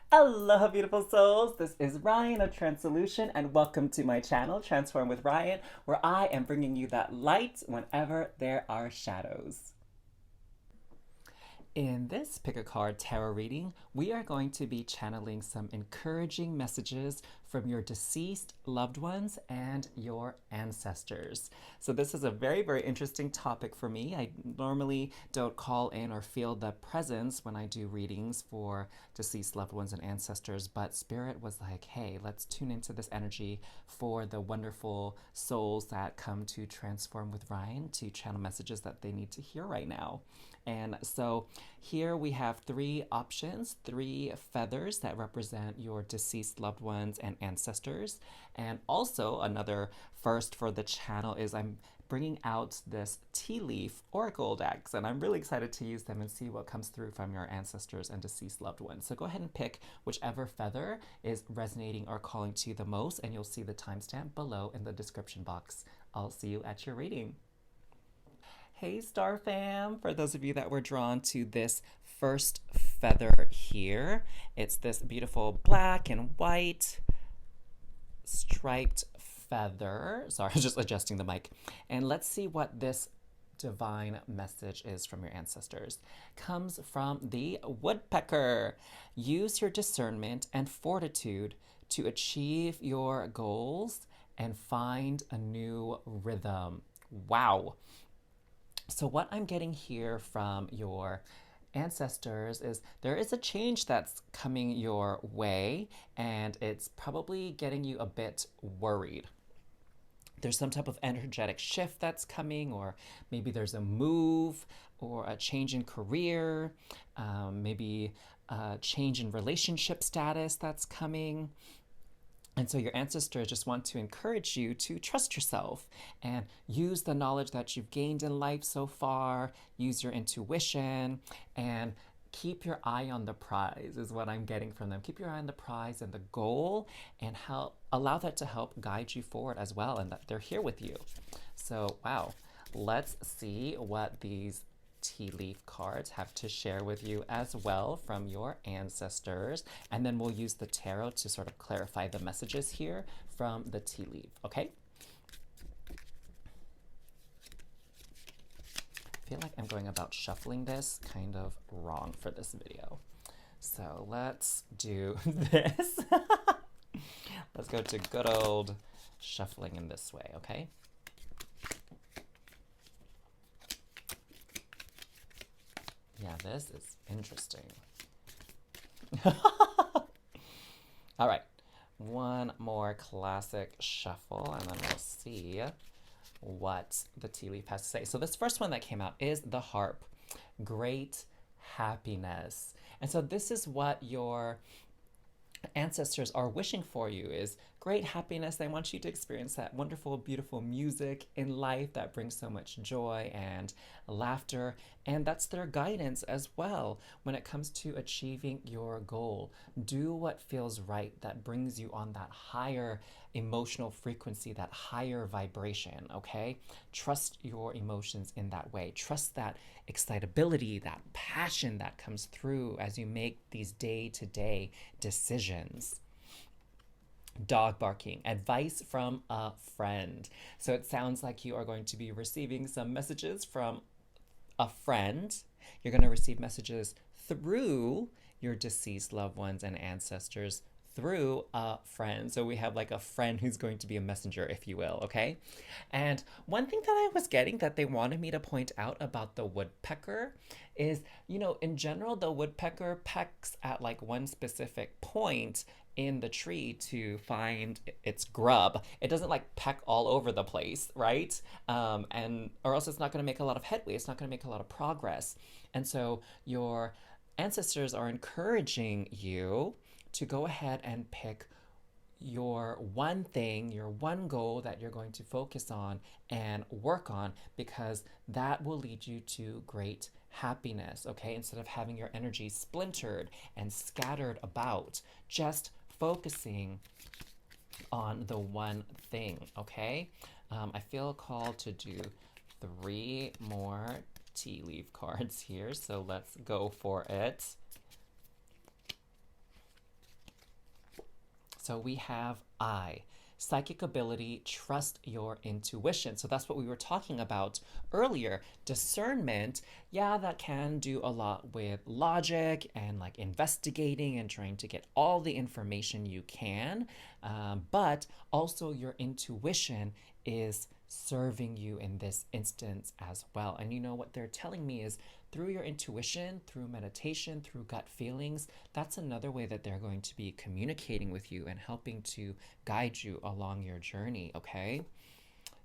Aloha, beautiful souls. This is Ryan of tranSOULution, and welcome to my channel, Transform with Ryan, where I am bringing you that light whenever there are shadows. In this pick a card tarot reading, we are going to be channeling some encouraging messages from your deceased loved ones and your ancestors. So this is a very, very interesting topic for me. I normally don't call in or feel the presence when I do readings for deceased loved ones and ancestors, but Spirit was like, hey, let's tune into this energy for the wonderful souls that come to transform with Ryan to channel messages that they need to hear right now. And so here we have three options, three feathers that represent your deceased loved ones and ancestors. And also another first for the channel is I'm bringing out this tea leaf oracle decks, and I'm really excited to use them and see what comes through from your ancestors and deceased loved ones. So go ahead and pick whichever feather is resonating or calling to you the most, and you'll see the timestamp below in the description box. I'll see you at your reading. Hey Star Fam! For those of you that were drawn to this first feather here, it's this beautiful black and white striped feather. Sorry, I was just adjusting the mic. And let's see what this divine message is from your ancestors. Comes from the woodpecker. Use your discernment and fortitude to achieve your goals and find a new rhythm. Wow. So what I'm getting here from your ancestors is there is a change that's coming your way, and it's probably getting you a bit worried. There's some type of energetic shift that's coming, or maybe there's a move or a change in career, maybe a change in relationship status that's coming. And so your ancestors just want to encourage you to trust yourself and use the knowledge that you've gained in life so far, use your intuition, and keep your eye on the prize is what I'm getting from them. Keep your eye on the prize and the goal, and allow that to help guide you forward as well, and that they're here with you. So, wow, let's see what these tea leaf cards have to share with you as well from your ancestors, and then we'll use the tarot to sort of clarify the messages here from the tea leaf. Okay, I feel like I'm going about shuffling this kind of wrong for this video, so let's do this. Let's go to good old shuffling in this way. Okay, yeah, this is interesting. All right, one more classic shuffle, and then we'll see what the tea leaf has to say. So this first one that came out is the harp, great happiness. And so this is what your ancestors are wishing for you, is great happiness. They want you to experience that wonderful, beautiful music in life that brings so much joy and laughter. And that's their guidance as well when it comes to achieving your goal. Do what feels right, that brings you on that higher emotional frequency, that higher vibration, okay? Trust your emotions in that way. Trust that excitability, that passion that comes through as you make these day-to-day decisions. Dog barking, advice from a friend. So it sounds like you are going to be receiving some messages from a friend. You're going to receive messages through your deceased loved ones and ancestors through a friend. So we have like a friend who's going to be a messenger, if you will, okay? And one thing that I was getting that they wanted me to point out about the woodpecker is, you know, in general, the woodpecker pecks at like one specific point in the tree to find its grub. It doesn't like peck all over the place, right? And or else it's not going to make a lot of headway. It's not going to make a lot of progress. And so your ancestors are encouraging you to go ahead and pick your one thing, your one goal that you're going to focus on and work on, because that will lead you to great happiness, okay? Instead of having your energy splintered and scattered about, just focusing on the one thing, okay? I feel called to do 3 more tea leaf cards here, so let's go for it. So we have I. Psychic ability, trust your intuition. So that's what we were talking about earlier. Discernment, yeah, that can do a lot with logic and like investigating and trying to get all the information you can. But also your intuition is serving you in this instance as well. And you know what they're telling me is through your intuition, through meditation, through gut feelings, that's another way that they're going to be communicating with you and helping to guide you along your journey, okay?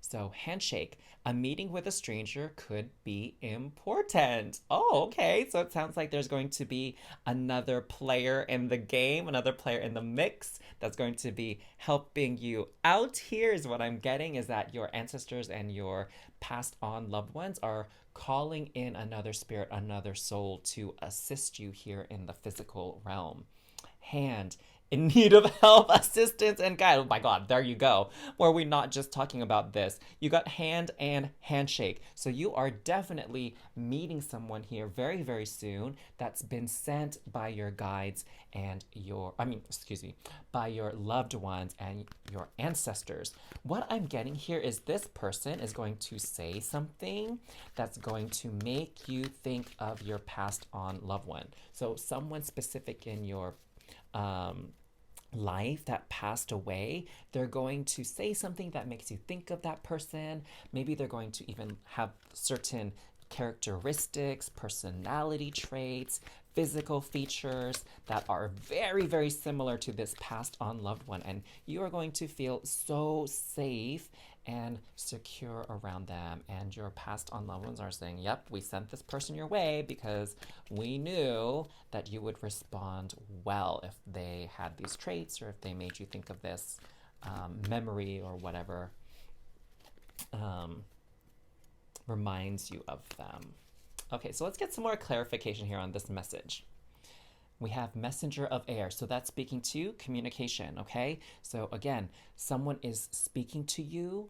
So, handshake. A meeting with a stranger could be important. Oh, okay. So it sounds like there's going to be another player in the game, another player in the mix that's going to be helping you out. Here is what I'm getting is that your ancestors and your passed on loved ones are calling in another spirit, another soul to assist you here in the physical realm. Hand, in need of help, assistance, and guide. Oh my God, there you go. Were we not just talking about this? You got hand and handshake. So you are definitely meeting someone here very, very soon that's been sent by your guides and by your loved ones and your ancestors. What I'm getting here is this person is going to say something that's going to make you think of your passed on loved one. So someone specific in your life that passed away, they're going to say something that makes you think of that person. Maybe they're going to even have certain characteristics, personality traits, physical features that are very, very similar to this passed on loved one. And you are going to feel so safe and secure around them. And your passed on loved ones are saying, yep, we sent this person your way because we knew that you would respond well if they had these traits or if they made you think of this memory or whatever reminds you of them. Okay, so let's get some more clarification here on this message. We have messenger of air, so that's speaking to communication, okay? So again, someone is speaking to you,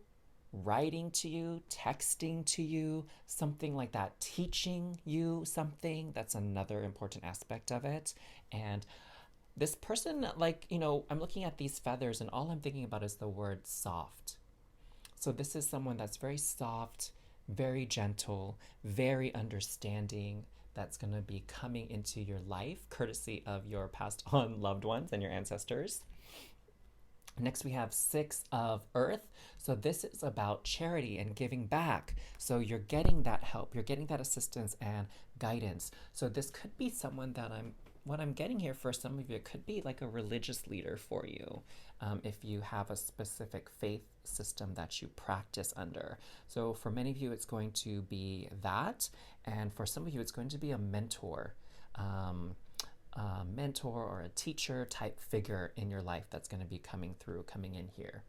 writing to you, texting to you, something like that, teaching you something. That's another important aspect of it. And this person, like, I'm looking at these feathers and all I'm thinking about is the word soft. So this is someone that's very soft, very gentle, very understanding, that's going to be coming into your life courtesy of your passed on loved ones and your ancestors. Next, we have 6 of Earth. So this is about charity and giving back. So you're getting that help, you're getting that assistance and guidance. So this could be someone that what I'm getting here for some of you, it could be like a religious leader for you, if you have a specific faith system that you practice under. So for many of you, it's going to be that. And for some of you, it's going to be a mentor. Mentor or a teacher type figure in your life that's going to be coming in here.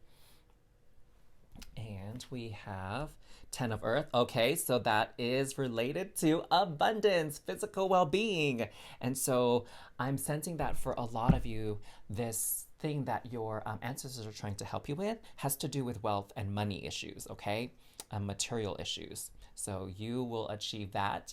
And we have 10 of Earth. Okay, so that is related to abundance, physical well-being. And so I'm sensing that for a lot of you, this thing that your ancestors are trying to help you with has to do with wealth and money issues, okay? Material issues. So you will achieve that.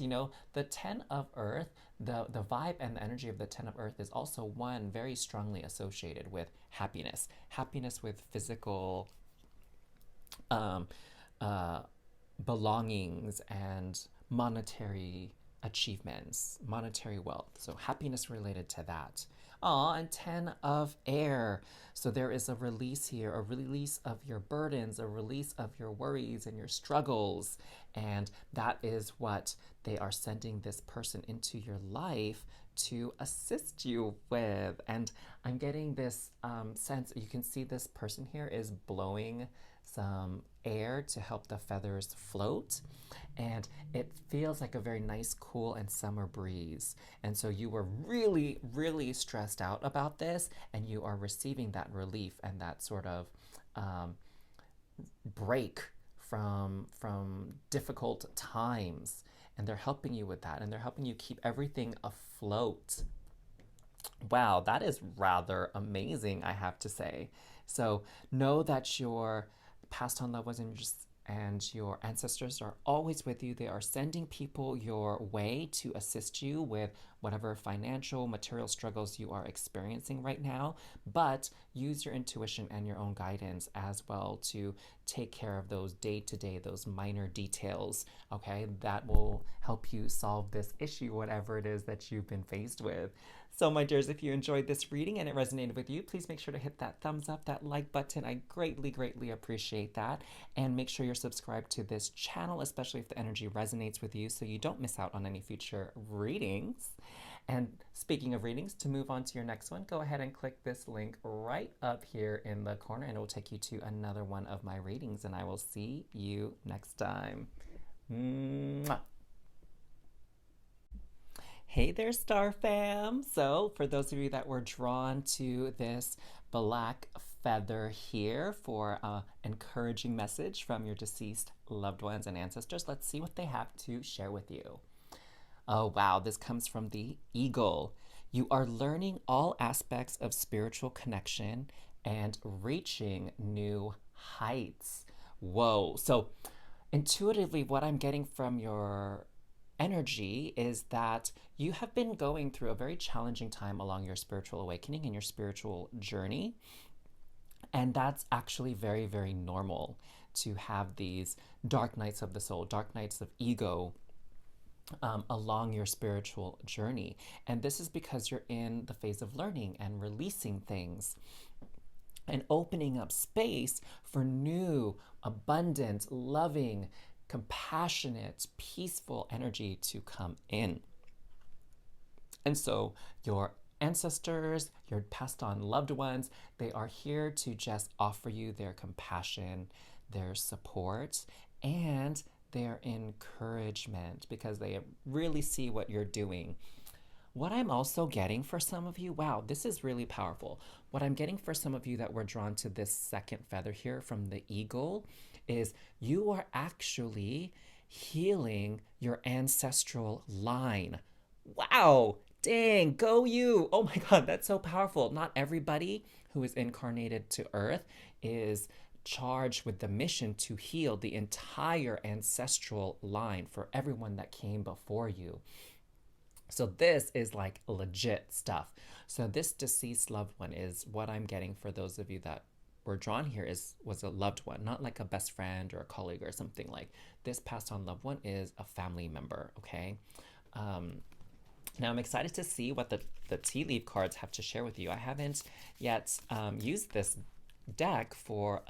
The 10 of Earth, the vibe and the energy of the 10 of Earth is also one very strongly associated with happiness. Happiness with physical belongings and monetary achievements, monetary wealth. So happiness related to that. And 10 of Air. So there is a release here, a release of your burdens, a release of your worries and your struggles. And that is what they are sending this person into your life to assist you with. And I'm getting this sense, you can see this person here is blowing some air to help the feathers float, and it feels like a very nice, cool and summer breeze. And so you were really, really stressed out about this, and you are receiving that relief and that sort of break from difficult times, and they're helping you with that, and they're helping you keep everything afloat. Wow, that is rather amazing, I have to say. So know that your passed on loved ones and your ancestors are always with you. They are sending people your way to assist you with whatever financial, material struggles you are experiencing right now. But use your intuition and your own guidance as well to take care of those day to day, those minor details, okay? That will help you solve this issue, whatever it is that you've been faced with. So, my dears, if you enjoyed this reading and it resonated with you, please make sure to hit that thumbs up, that like button. I greatly, greatly appreciate that. And make sure you're subscribed to this channel, especially if the energy resonates with you, so you don't miss out on any future readings. And speaking of readings, to move on to your next one, go ahead and click this link right up here in the corner, and it will take you to another one of my readings. And I will see you next time. Mwah. Hey there, Star Fam! So, for those of you that were drawn to this black feather here for an encouraging message from your deceased loved ones and ancestors, let's see what they have to share with you. Oh, wow, this comes from the eagle. You are learning all aspects of spiritual connection and reaching new heights. Whoa. So, intuitively, what I'm getting from your energy is that you have been going through a very challenging time along your spiritual awakening and your spiritual journey. And that's actually very, very normal to have these dark nights of the soul, dark nights of ego along your spiritual journey. And this is because you're in the phase of learning and releasing things and opening up space for new, abundant, loving, compassionate, peaceful energy to come in. And so your ancestors, your passed on loved ones, they are here to just offer you their compassion, their support, and their encouragement because they really see what you're doing. What I'm also getting for some of you, wow, this is really powerful. What I'm getting for some of you that were drawn to this second feather here from the eagle is you are actually healing your ancestral line. Wow, dang, go you. Oh my God, that's so powerful. Not everybody who is incarnated to Earth is charged with the mission to heal the entire ancestral line for everyone that came before you. So this is like legit stuff. So this deceased loved one is what I'm getting for those of you that were drawn here was a loved one, not like a best friend or a colleague or something. Like this passed on loved one is a family member, okay? Now I'm excited to see what the tea leaf cards have to share with you. I haven't yet used this deck for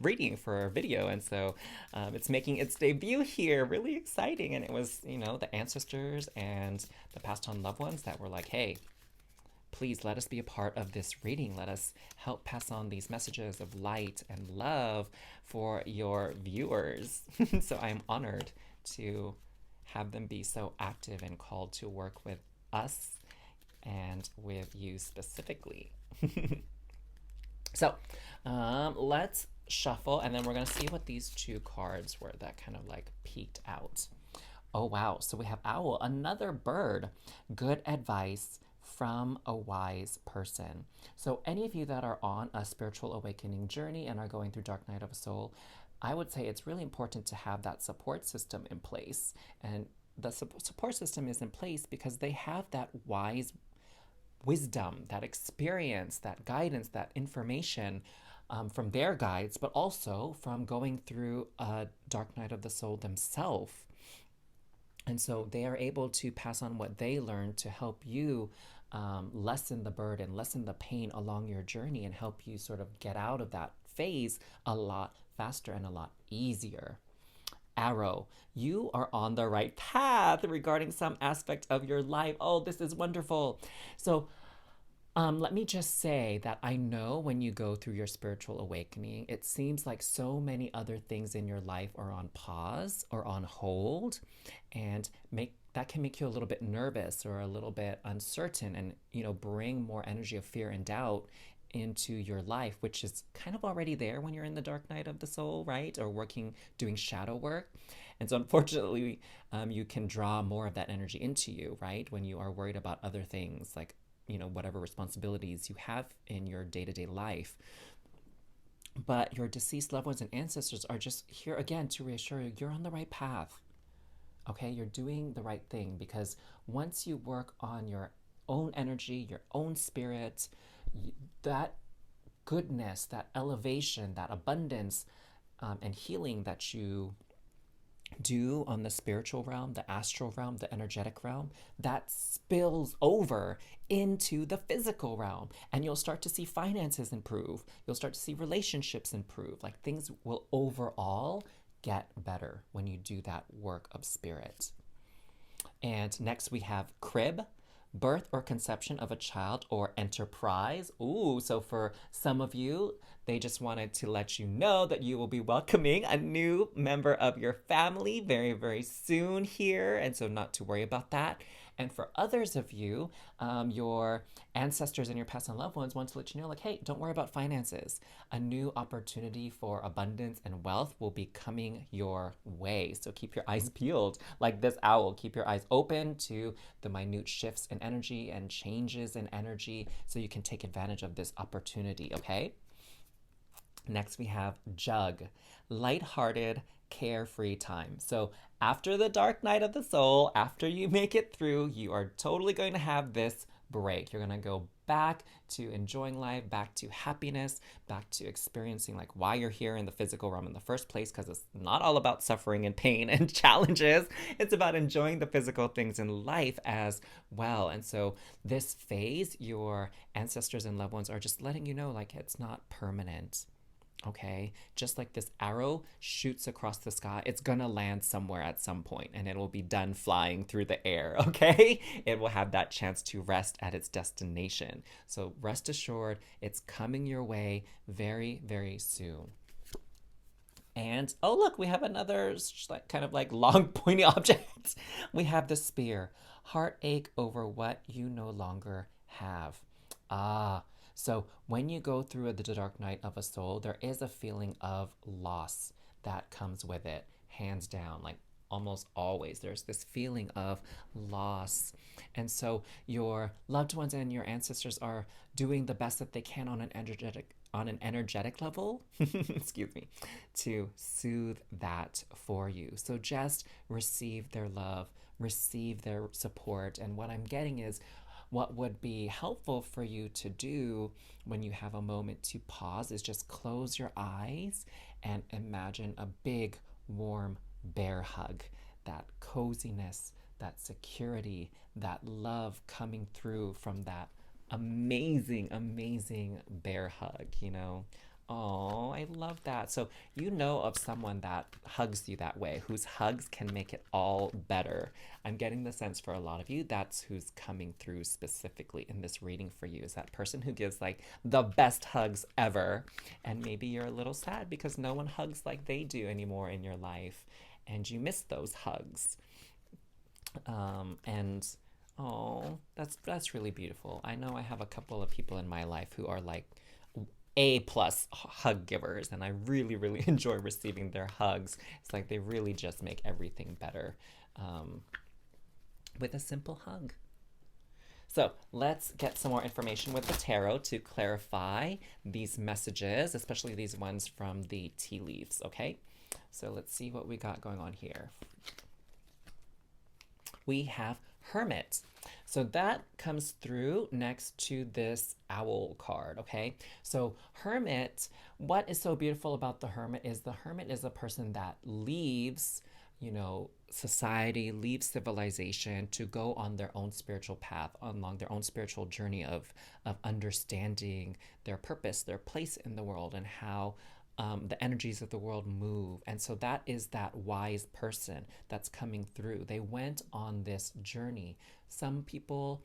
reading for a video, and so it's making its debut here. Really exciting. And it was, you know, the ancestors and the passed on loved ones that were like, hey, please let us be a part of this reading. Let us help pass on these messages of light and love for your viewers. So I am honored to have them be so active and called to work with us and with you specifically. So let's shuffle, and then we're going to see what these two cards were that kind of like peeked out. Oh, wow. So we have owl, another bird. Good advice from a wise person. So any of you that are on a spiritual awakening journey and are going through dark night of a soul, I would say it's really important to have that support system in place. And the support system is in place because they have that wise wisdom, that experience, that guidance, that information from their guides, but also from going through a dark night of the soul themselves. And so they are able to pass on what they learned to help you lessen the burden, lessen the pain along your journey, and help you sort of get out of that phase a lot faster and a lot easier. Arrow, you are on the right path regarding some aspect of your life. Oh, this is wonderful. So let me just say that I know when you go through your spiritual awakening, it seems like so many other things in your life are on pause or on hold, and that can make you a little bit nervous or a little bit uncertain, and bring more energy of fear and doubt into your life, which is kind of already there when you're in the dark night of the soul, right? Or doing shadow work. And so unfortunately, you can draw more of that energy into you, right? When you are worried about other things like, whatever responsibilities you have in your day-to-day life. But your deceased loved ones and ancestors are just here again to reassure you you're on the right path. Okay, you're doing the right thing, because once you work on your own energy, your own spirit, that goodness, that elevation, that abundance, and healing that you do on the spiritual realm, the astral realm, the energetic realm, that spills over into the physical realm. And you'll start to see finances improve. You'll start to see relationships improve. Like, things will overall get better when you do that work of spirit. And next we have crib, birth or conception of a child or enterprise. Ooh, so for some of you, they just wanted to let you know that you will be welcoming a new member of your family very, very soon here. And so not to worry about that. And for others of you, your ancestors and your past and loved ones want to let you know, like, hey, don't worry about finances. A new opportunity for abundance and wealth will be coming your way. So keep your eyes peeled like this owl. Keep your eyes open to the minute shifts in energy and changes in energy so you can take advantage of this opportunity, okay? Next, we have jug, lighthearted, carefree time. So after the dark night of the soul, after you make it through, you are totally going to have this break. You're going to go back to enjoying life, back to happiness, back to experiencing like why you're here in the physical realm in the first place, because it's not all about suffering and pain and challenges. It's about enjoying the physical things in life as well. And so this phase, your ancestors and loved ones are just letting you know, like, it's not permanent. Okay, just like this arrow shoots across the sky, it's gonna land somewhere at some point and it will be done flying through the air, okay? It will have that chance to rest at its destination. So rest assured, it's coming your way very, very soon. And oh, look, we have another kind of like long pointy object. We have the spear, heartache over what you no longer have. Ah, so when you go through the dark night of a soul, there is a feeling of loss that comes with it, hands down. Like, almost always, there's this feeling of loss. And so your loved ones and your ancestors are doing the best that they can on an energetic level, excuse me, to soothe that for you. So just receive their love, receive their support. And what I'm getting is, what would be helpful for you to do when you have a moment to pause is just close your eyes and imagine a big, warm bear hug. That coziness, that security, that love coming through from that amazing, amazing bear hug, you know? Oh, I love that. So you know of someone that hugs you that way, whose hugs can make it all better. I'm getting the sense for a lot of you, that's who's coming through specifically in this reading for you, is that person who gives like the best hugs ever. And maybe you're a little sad because no one hugs like they do anymore in your life, and you miss those hugs. And oh, that's really beautiful. I know I have a couple of people in my life who are like A+ hug givers, and I really, really enjoy receiving their hugs. It's like they really just make everything better with a simple hug. So let's get some more information with the tarot to clarify these messages, especially these ones from the tea leaves, okay? So let's see what we got going on here. We have Hermit. So that comes through next to this owl card, okay? So Hermit, what is so beautiful about the Hermit is a person that leaves, you know, society, leaves civilization to go on their own spiritual path, along their own spiritual journey of understanding their purpose, their place in the world, and how the energies of the world move. And so that is that wise person that's coming through. They went on this journey. Some people,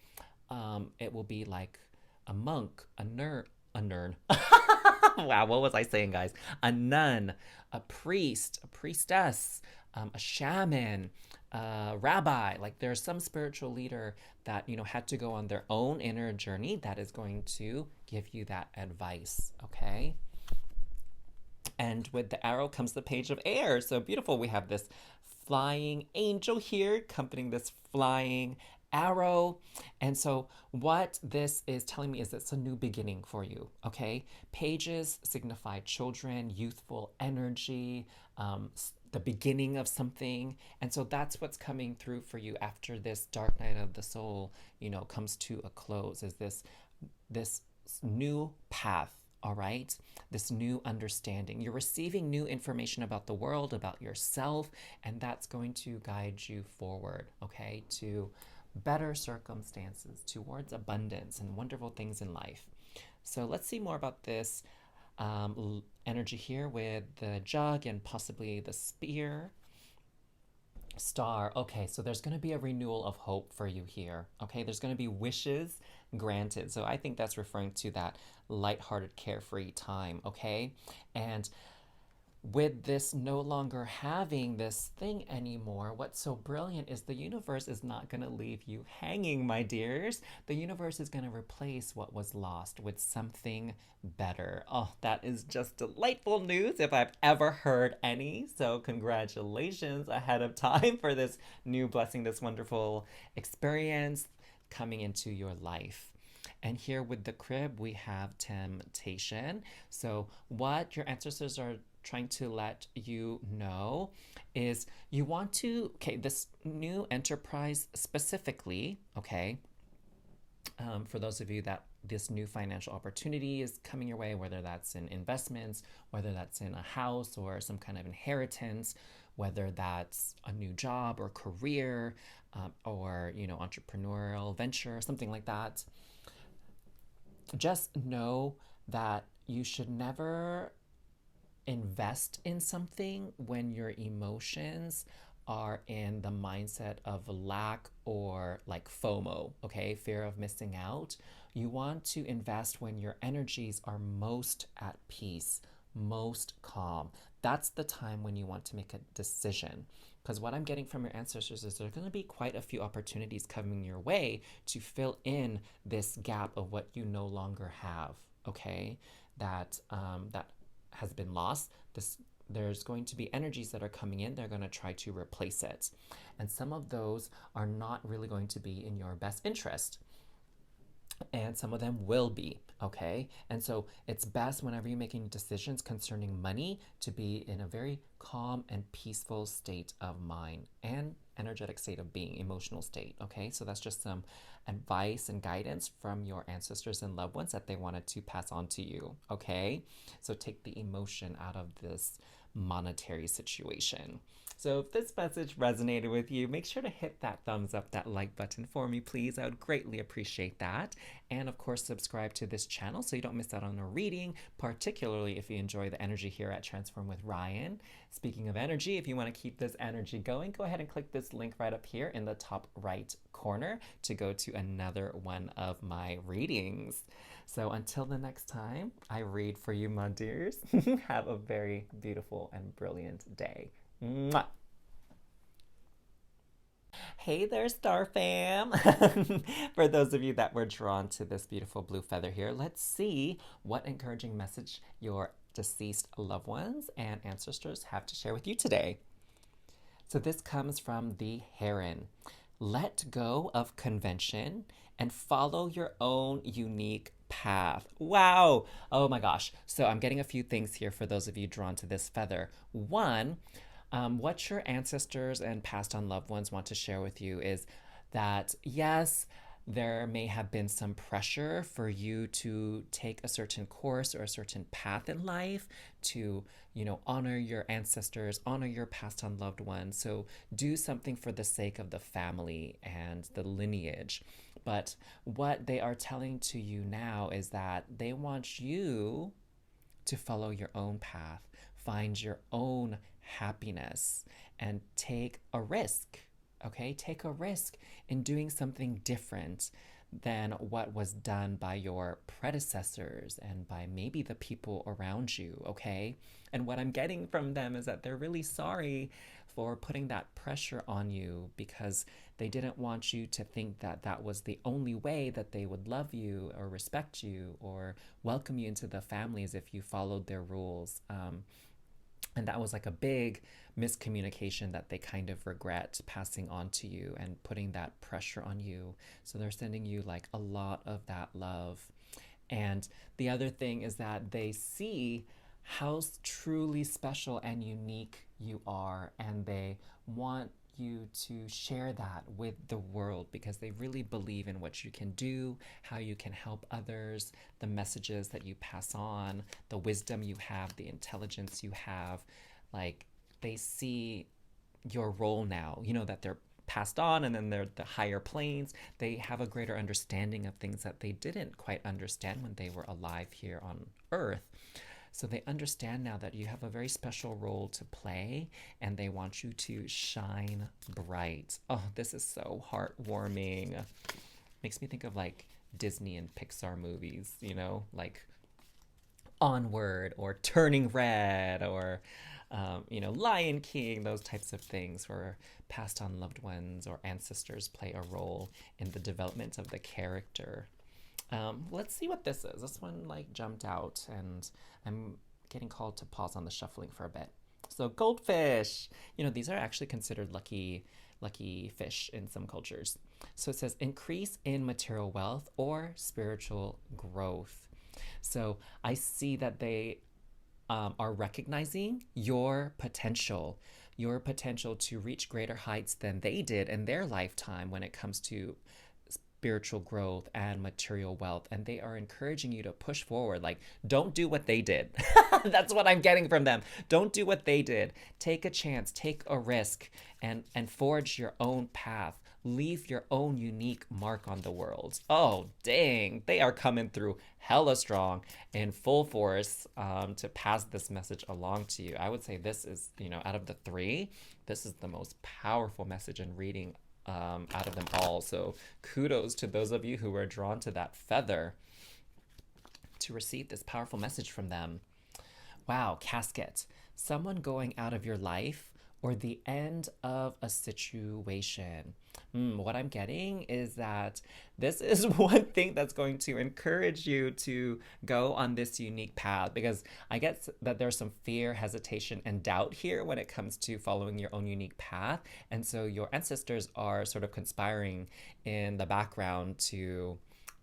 it will be like a monk, a nerd. Wow, what was I saying, guys? A nun, a priest, a priestess, a shaman, a rabbi. Like, there's some spiritual leader that, you know, had to go on their own inner journey that is going to give you that advice, okay? And with the arrow comes the page of air. So beautiful. We have this flying angel here accompanying this flying arrow. And so, what this is telling me is it's a new beginning for you, okay? Pages signify children, youthful energy, the beginning of something. And so, that's what's coming through for you after this dark night of the soul, comes to a close, is this new path, all right? This new understanding. You're receiving new information about the world, about yourself, and that's going to guide you forward, okay, to better circumstances, towards abundance and wonderful things in life. So let's see more about this energy here with the jug and possibly the spear. Star. Okay, so there's going to be a renewal of hope for you here. Okay, there's going to be wishes granted. So I think that's referring to that lighthearted, carefree time. Okay, and with this no longer having this thing anymore, what's so brilliant is the universe is not going to leave you hanging, my dears. The universe is going to replace what was lost with something better. Oh, that is just delightful news if I've ever heard any. So, congratulations ahead of time for this new blessing, this wonderful experience coming into your life. And here with the crib, we have temptation. So, what your ancestors are trying to let you know is you want to, okay, this new enterprise specifically, okay, for those of you that this new financial opportunity is coming your way, whether that's in investments, whether that's in a house or some kind of inheritance, whether that's a new job or career, or entrepreneurial venture, something like that. Just know that you should never invest in something when your emotions are in the mindset of lack or like FOMO, okay, fear of missing out. You want to invest when your energies are most at peace, most calm. That's the time when you want to make a decision. Because what I'm getting from your ancestors is there's going to be quite a few opportunities coming your way to fill in this gap of what you no longer have, okay? That has been lost. There's going to be energies that are coming in. They're going to try to replace it. And some of those are not really going to be in your best interest. And some of them will be, okay? And so it's best whenever you're making decisions concerning money to be in a very calm and peaceful state of mind and energetic state of being, emotional state, okay? So that's just some advice and guidance from your ancestors and loved ones that they wanted to pass on to you, okay? So take the emotion out of this monetary situation. So if this message resonated with you, make sure to hit that thumbs up, that like button for me, please. I would greatly appreciate that. And of course, subscribe to this channel so you don't miss out on a reading, particularly if you enjoy the energy here at Transform with Ryan. Speaking of energy, if you want to keep this energy going, go ahead and click this link right up here in the top right corner to go to another one of my readings. So until the next time I read for you, my dears, have a very beautiful and brilliant day. Mwah. Hey there, Star Fam! For those of you that were drawn to this beautiful blue feather here, let's see what encouraging message your deceased loved ones and ancestors have to share with you today. So this comes from the Heron. Let go of convention and follow your own unique path. Wow! Oh my gosh. So I'm getting a few things here for those of you drawn to this feather. One, what your ancestors and passed on loved ones want to share with you is that, yes, there may have been some pressure for you to take a certain course or a certain path in life to, honor your ancestors, honor your passed on loved ones. So do something for the sake of the family and the lineage. But what they are telling to you now is that they want you to follow your own path, find your own happiness, and take a risk. Okay, take a risk in doing something different than what was done by your predecessors and by maybe the people around you, okay? And what I'm getting from them is that they're really sorry for putting that pressure on you because they didn't want you to think that that was the only way that they would love you or respect you or welcome you into the family as if you followed their rules. And that was like a big miscommunication that they kind of regret passing on to you and putting that pressure on you. So they're sending you like a lot of that love. And the other thing is that they see how truly special and unique you are, and they want you to share that with the world because they really believe in what you can do, how you can help others, the messages that you pass on, the wisdom you have, the intelligence you have. Like, they see your role now, that they're passed on, and then they're the higher planes. They have a greater understanding of things that they didn't quite understand when they were alive here on Earth. So they understand now that you have a very special role to play, and they want you to shine bright. Oh, this is so heartwarming. Makes me think of like Disney and Pixar movies, like Onward or Turning Red or Lion King, those types of things where passed on loved ones or ancestors play a role in the development of the character. Let's see what this is. This one like jumped out, and I'm getting called to pause on the shuffling for a bit. So goldfish, these are actually considered lucky fish in some cultures. So it says increase in material wealth or spiritual growth. So I see that they are recognizing your potential to reach greater heights than they did in their lifetime when it comes to spiritual growth and material wealth, and they are encouraging you to push forward. Like, don't do what they did. That's what I'm getting from them. Don't do what they did. Take a chance, take a risk, and forge your own path. Leave your own unique mark on the world. Oh, dang. They are coming through hella strong in full force to pass this message along to you. I would say this is, out of the three, this is the most powerful message in reading out of them all. So kudos to those of you who were drawn to that feather to receive this powerful message from them. Wow, casket. Someone going out of your life or the end of a situation. What I'm getting is that this is one thing that's going to encourage you to go on this unique path, because I guess that there's some fear, hesitation, and doubt here when it comes to following your own unique path. And so your ancestors are sort of conspiring in the background to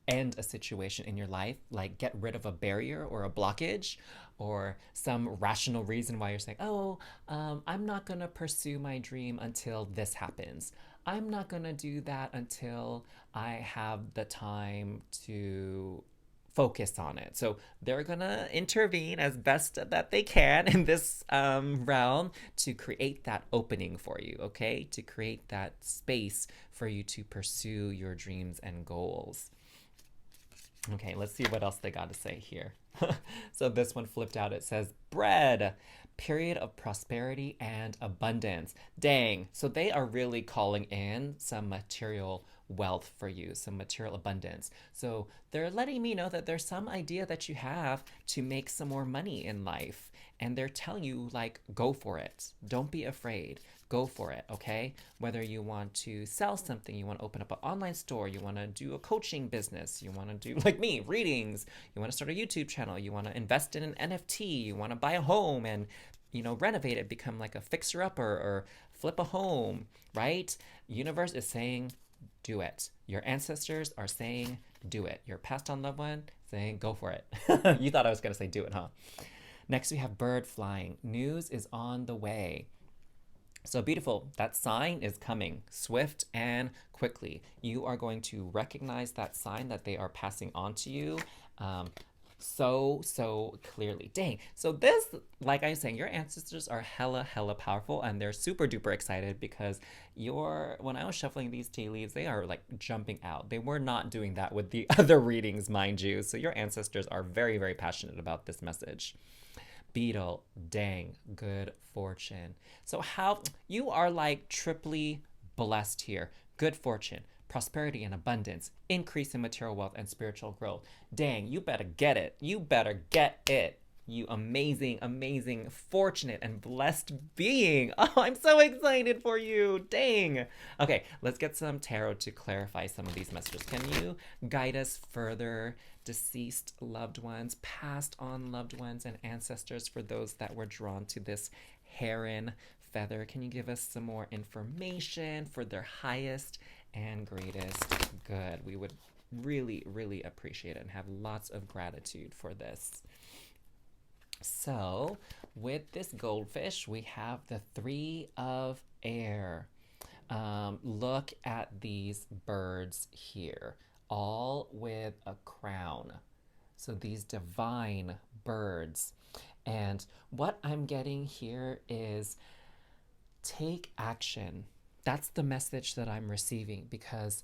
end a situation in your life, like get rid of a barrier or a blockage or some rational reason why you're saying, I'm not going to pursue my dream until this happens. I'm not going to do that until I have the time to focus on it. So they're going to intervene as best that they can in this realm to create that opening for you, okay? To create that space for you to pursue your dreams and goals. Okay, let's see what else they got to say here. So this one flipped out. It says, bread, period of prosperity and abundance. Dang. So they are really calling in some material wealth for you, some material abundance. So they're letting me know that there's some idea that you have to make some more money in life. And they're telling you, like, go for it. Don't be afraid. Go for it, okay? Whether you want to sell something, you want to open up an online store, you want to do a coaching business, you want to do, like me, readings, you want to start a YouTube channel, you want to invest in an NFT, you want to buy a home and, renovate it, become like a fixer-upper or flip a home, right? Universe is saying, do it. Your ancestors are saying, do it. Your passed on loved one saying, go for it. You thought I was going to say do it, huh? Next, we have bird flying. News is on the way. So beautiful. That sign is coming swift and quickly. You are going to recognize that sign that they are passing on to you so clearly. Dang. So this, like I was saying, your ancestors are hella powerful, and they're super duper excited because when I was shuffling these tea leaves, they are like jumping out. They were not doing that with the other readings, mind you. So your ancestors are very, very passionate about this message. Beetle, dang, good fortune. So how you are like triply blessed here. Good fortune, prosperity and abundance, increase in material wealth and spiritual growth. Dang, you better get it. You better get it. you amazing, amazing, fortunate, and blessed being. Oh, I'm so excited for you. Dang. Okay, let's get some tarot to clarify some of these messages. Can you guide us further? Deceased loved ones, passed on loved ones, and ancestors for those that were drawn to this heron feather. Can you give us some more information for their highest and greatest good? We would really, really appreciate it and have lots of gratitude for this. So, with this goldfish, we have the Three of Air. Look at these birds here, all with a crown. So, these divine birds. And what I'm getting here is take action. That's the message that I'm receiving because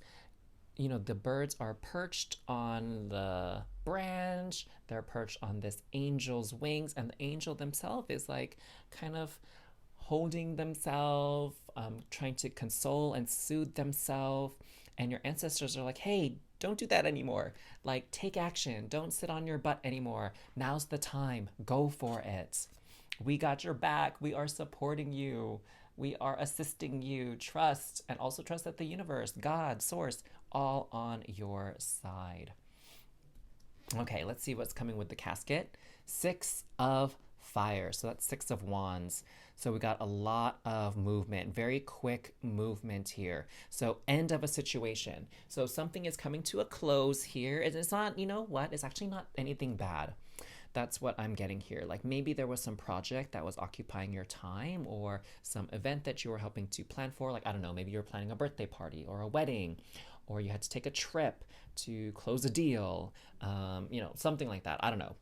the birds are perched on the branch, they're perched on this angel's wings, and the angel themselves is like kind of holding themselves, trying to console and soothe themselves. And your ancestors are like, hey, don't do that anymore. Like, take action. Don't sit on your butt anymore. Now's the time. Go for it. We got your back. We are supporting you. We are assisting you. Trust, and also trust that the universe, God, source, all on your side. Okay, let's see what's coming with the casket. Six of Fire. So that's Six of Wands. So we got a lot of movement, very quick movement here. So end of a situation. So something is coming to a close here. It's not, it's actually not anything bad. That's what I'm getting here. Like maybe there was some project that was occupying your time or some event that you were helping to plan for. Like, I don't know, maybe you were planning a birthday party or a wedding, or you had to take a trip to close a deal, something like that. I don't know.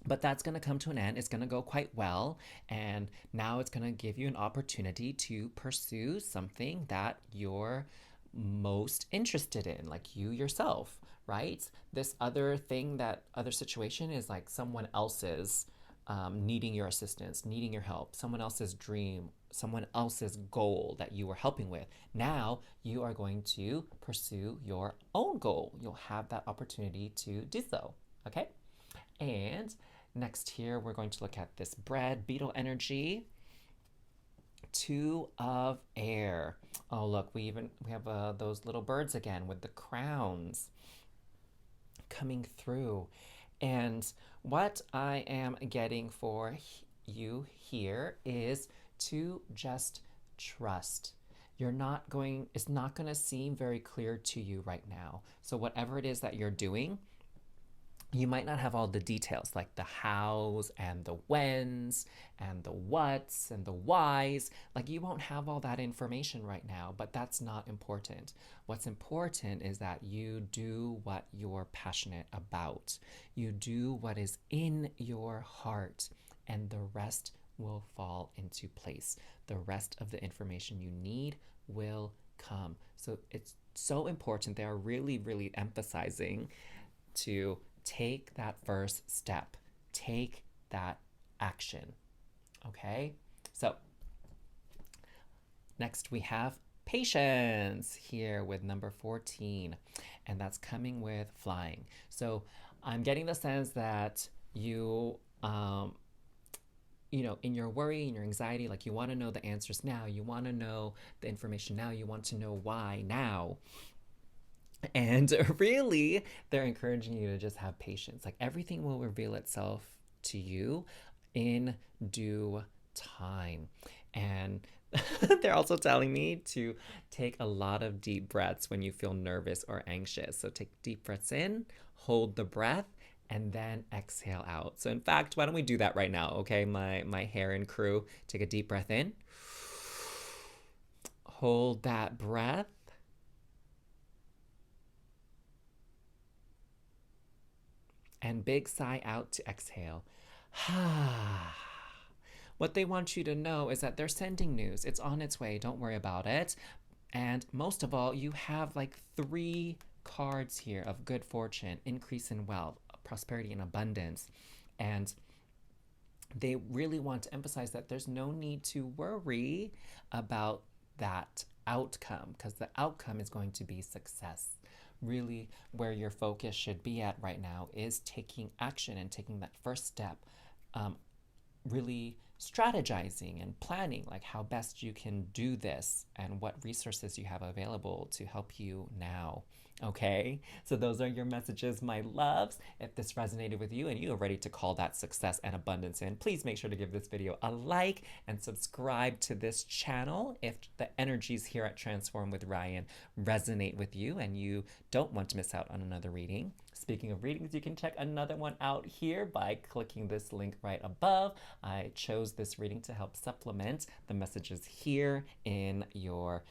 But that's going to come to an end. It's going to go quite well. And now it's going to give you an opportunity to pursue something that you're most interested in, like you yourself, right? This other thing, that other situation is like someone else's needing your assistance, needing your help, someone else's dream, someone else's goal that you were helping with. Now you are going to pursue your own goal. You'll have that opportunity to do so, okay? And next here, we're going to look at this bread, beetle energy. Two of Air. Oh, look, we have those little birds again with the crowns coming through. And what I am getting for you here is to just trust. It's not going to seem very clear to you right now. So whatever it is that you're doing, you might not have all the details, like the hows and the whens and the whats and the whys. Like you won't have all that information right now, but that's not important. What's important is that you do what you're passionate about. You do what is in your heart, and the rest will fall into place. The rest of the information you need will come. So it's so important. They are really, really emphasizing to take that first step. Take that action. Okay? So, next we have patience here with number 14. And that's coming with flying. So, I'm getting the sense that you, in your worry, in your anxiety, like you want to know the answers now. You want to know the information now. You want to know why now. And really, they're encouraging you to just have patience. Like everything will reveal itself to you in due time. And they're also telling me to take a lot of deep breaths when you feel nervous or anxious. So take deep breaths in, hold the breath, and then exhale out. So in fact, why don't we do that right now, okay? My heron crew, take a deep breath in. Hold that breath. And big sigh out to exhale. What they want you to know is that they're sending news. It's on its way. Don't worry about it. And most of all, you have like 3 cards here of good fortune, increase in wealth, prosperity, and abundance. And they really want to emphasize that there's no need to worry about that outcome, because the outcome is going to be success. Really, where your focus should be at right now is taking action and taking that first step, really strategizing and planning like how best you can do this and what resources you have available to help you now. Okay, so those are your messages, my loves. If this resonated with you and you are ready to call that success and abundance in, please make sure to give this video a like and subscribe to this channel if the energies here at Transform with Ryan resonate with you and you don't want to miss out on another reading. Speaking of readings, you can check another one out here by clicking this link right above. I chose this reading to help supplement the messages here in your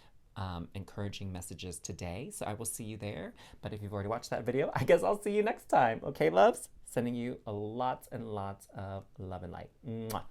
encouraging messages today. So I will see you there. But if you've already watched that video, I guess I'll see you next time. Okay, loves? Sending you lots and lots of love and light. Mwah.